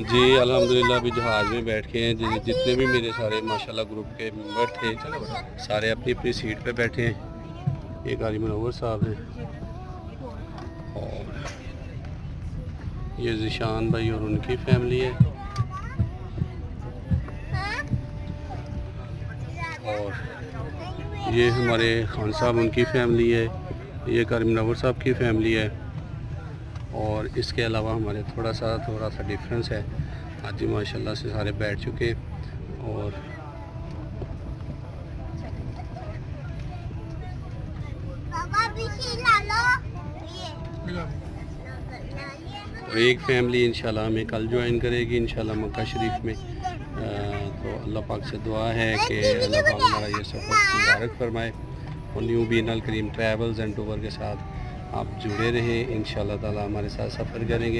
जी अल्हम्दुलिल्लाह अभी जहाज़ में बैठ के हैं। जितने भी मेरे सारे माशाल्लाह ग्रुप के मेंबर थे सारे अपनी अपनी सीट पे बैठे हैं। ये कारी मुनव्वर साहब हैं और ये ज़िशान भाई और उनकी फैमिली है और ये हमारे खान साहब उनकी फैमिली है। ये कारी मुनव्वर साहब की फैमिली है और इसके अलावा हमारे थोड़ा सा डिफरेंस है। आज ही माशाल्लाह से सारे बैठ चुके और एक फैमिली इंशाल्लाह हमें कल ज्वाइन करेगी इंशाल्लाह मक्का शरीफ में। तो अल्लाह पाक से दुआ है कि अल्लाह पाक हमारा ये सफ़र मुबारक फरमाए और न्यू बीनल करीम ट्रैवल्स एंड टूर के साथ आप जुड़े रहें। इंशाल्लाह ताला हमारे साथ सफ़र करेंगे।